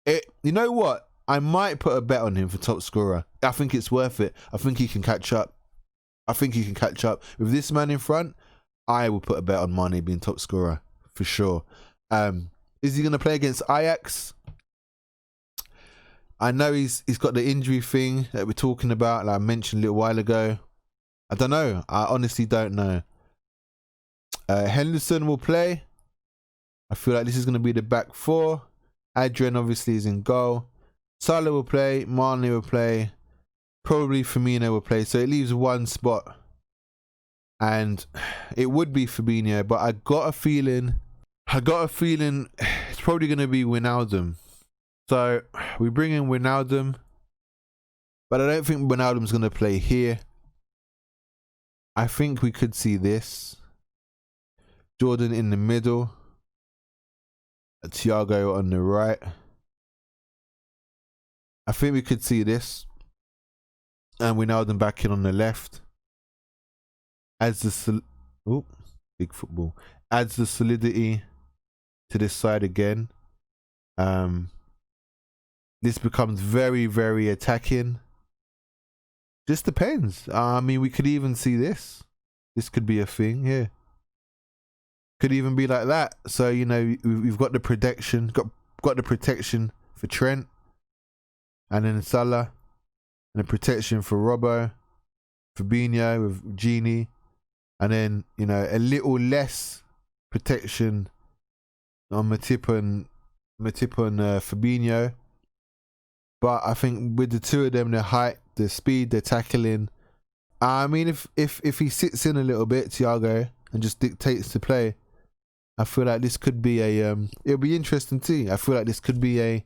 You know what? I might put a bet on him for top scorer. I think it's worth it. I think he can catch up. I think he can catch up. With this man in front, I will put a bet on Mane being top scorer for sure. Is he going to play against Ajax? I know he's got the injury thing that we're talking about, like I mentioned a little while ago. I don't know. I honestly don't know. Henderson will play. I feel like this is going to be the back four. Adrian obviously is in goal. Salah will play. Mane will play. Probably Firmino will play. So it leaves one spot. And it would be Fabinho, but I got a feeling it's probably going to be Wijnaldum. So we bring in Wijnaldum, but I don't think Wijnaldum's going to play here. I think we could see this. Jordan in the middle. Thiago on the right. I think we could see this. And Wijnaldum back in on the left. Adds the big football. Adds the solidity to this side again. This becomes very, very attacking. Just depends. I mean, we could even see this. This could be a thing here. Could even be like that. So, you know, we've got the protection, got the protection for Trent, and then Salah, and the protection for Robbo, Fabinho with Genie, and then, you know, a little less protection on Motm and Fabinho. But I think with the two of them, their height, their speed, their tackling. I mean, if he sits in a little bit, Thiago, and just dictates the play, I feel like this could be a it'll be interesting too. I feel like this could be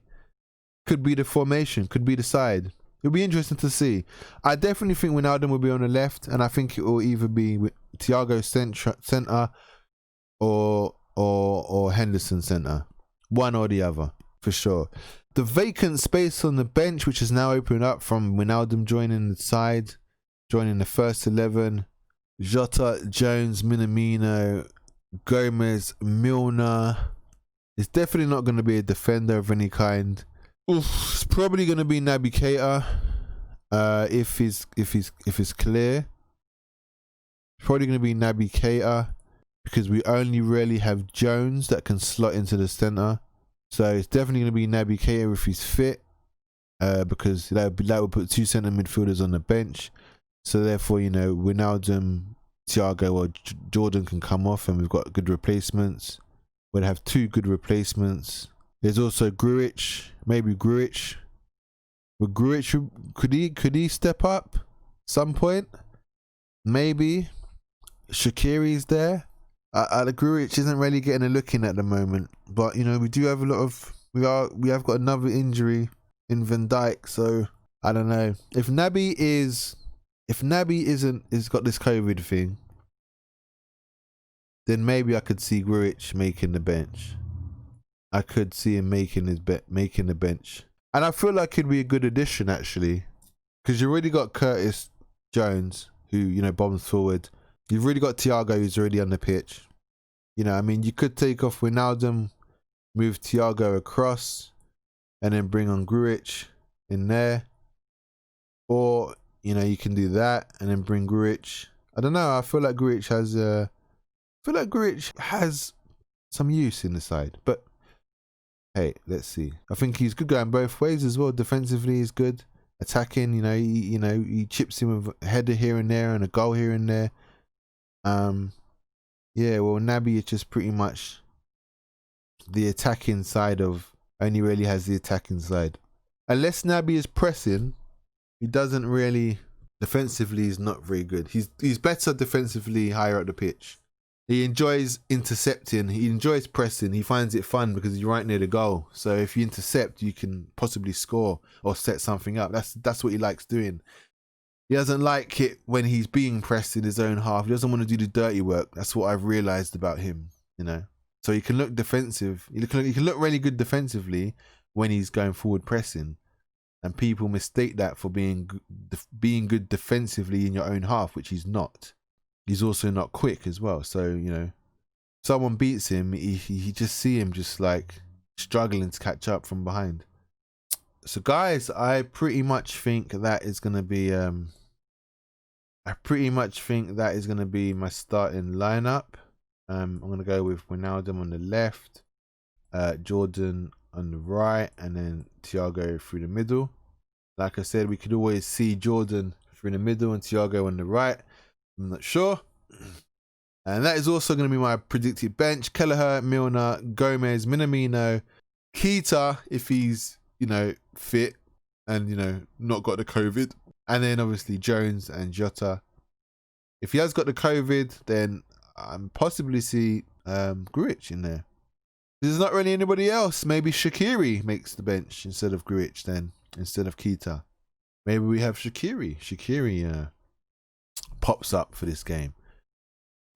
the formation, could be the side. It'll be interesting to see. I definitely think Wijnaldum will be on the left, and I think it will either be Thiago centre or Henderson centre, one or the other for sure. The vacant space on the bench, which is now opening up from Wijnaldum joining the side, joining the first 11. Jota, Jones, Minamino, Gomez, Milner. It's definitely not going to be a defender of any kind. Oof, it's probably going to be Naby Keita. If he's clear. It's probably going to be Naby Keita because we only really have Jones that can slot into the centre. So it's definitely going to be Naby Keita if he's fit, because that would put 2 centre midfielders on the bench. So therefore, you know, Wijnaldum, Thiago or Jordan can come off, and we've got good replacements. We'll have 2 good replacements. There's also Grujic, maybe Grujic. But Grujic, could he step up some point? Maybe. Shaqiri's there. Grujic isn't really getting a look in at the moment, but you know we do have a lot of we have got another injury in Van Dijk, so I don't know if Naby is got this COVID thing, then maybe I could see Grujic making the bench. I could see him making the bench, and I feel like he'd be a good addition actually, because you already got Curtis Jones who, you know, bombs forward. You've really got Thiago who's already on the pitch. You know, I mean, you could take off Wijnaldum, move Thiago across, and then bring on Grujic in there. Or, you know, you can do that and then bring Grujic. I don't know. I feel like Grujic has some use in the side. But hey, let's see. I think he's good going both ways as well. Defensively, he's good. Attacking, he chips in with a header here and there and a goal here and there. Yeah, well, Naby is just pretty much the attacking side of, only really has the attacking side. Unless Naby is pressing, he doesn't really, defensively he's not very good. He's better defensively higher up the pitch. He enjoys intercepting, he enjoys pressing, he finds it fun because you're right near the goal. So if you intercept, you can possibly score or set something up. That's what he likes doing. He doesn't like it when he's being pressed in his own half. He doesn't want to do the dirty work. That's what I've realised about him, you know. So he can look defensive. He can look really good defensively when he's going forward pressing. And people mistake that for being good defensively in your own half, which he's not. He's also not quick as well. So, you know, someone beats him, he just see him just like struggling to catch up from behind. So guys, I pretty much think that is going to be my starting lineup. I'm going to go with Wijnaldum on the left, Jordan on the right, and then Thiago through the middle. Like I said, we could always see Jordan through the middle and Thiago on the right. I'm not sure. And that is also going to be my predicted bench. Kelleher, Milner, Gomez, Minamino, Keita, if he's, you know, fit and, you know, not got the COVID. And then obviously Jones and Jota. If he has got the COVID, then possibly see Grujic in there. There's not really anybody else. Maybe Shaqiri makes the bench instead of Grujic then, instead of Keita. Maybe we have Shaqiri. Shaqiri pops up for this game.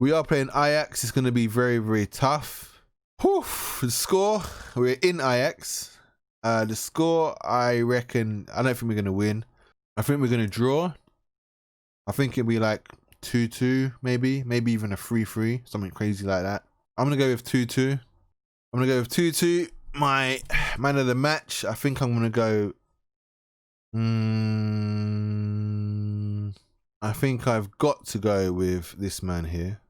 We are playing Ajax. It's going to be very, very tough. Whew, the score. We're in Ajax. The score, I reckon, I don't think we're going to win. I think we're going to draw. I think it'll be like 2-2, maybe even a 3-3, something crazy like that. I'm going to go with 2-2. I'm going to go with 2-2. My man of the match, I think I'm going to go... I think I've got to go with this man here.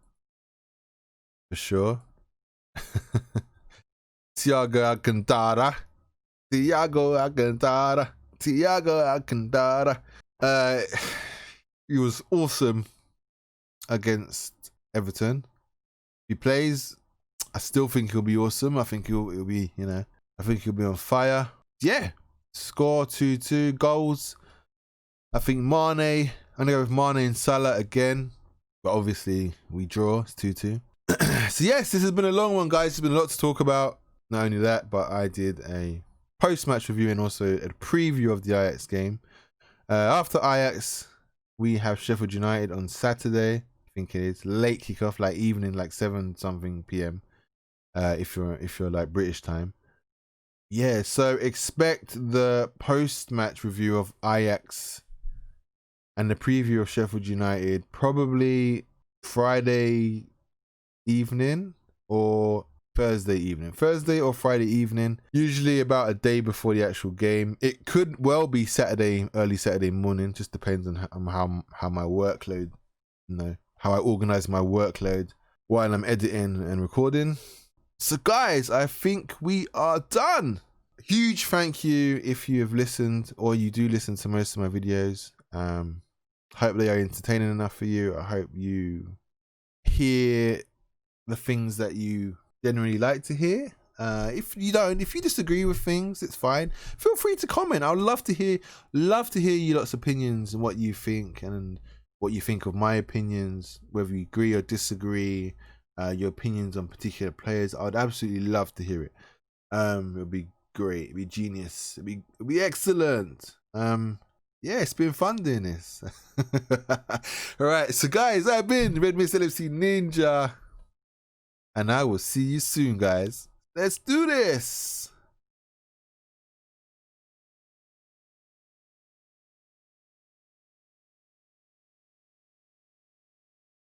For sure. Thiago Alcantara. He was awesome against Everton. If he plays, I still think he'll be awesome. I think he'll be, you know, I think he'll be on fire. Yeah. Score 2-2 goals. I think Mane. I'm going to go with Mane and Salah again. But obviously, we draw. It's 2-2. So yes, this has been a long one, guys. There's been a lot to talk about. Not only that, but I did a post-match review and also a preview of the Ajax game. After Ajax, we have Sheffield United on Saturday. I think it is late kickoff, like evening, like 7 something PM. If you're like British time. Yeah, so expect the post-match review of Ajax and the preview of Sheffield United probably Friday evening or Thursday or Friday evening, usually about a day before the actual game. It could well be Saturday, early Saturday morning, just depends on how my workload, how I organize my workload while I'm editing and recording. So guys, I think we are done. Huge thank you if you have listened or you do listen to most of my videos. Hope they are entertaining enough for you. I hope you hear the things that you generally like to hear. If you disagree with things, it's fine. Feel free to comment. I would love to hear you lot's opinions and what you think and what you think of my opinions, whether you agree or disagree, your opinions on particular players. I would absolutely love to hear it. It would be great. It'd be genius. It'd be excellent. Yeah, it's been fun doing this. All right, so guys, I've been Red Mist LFC Ninja, and I will see you soon, guys. Let's do this.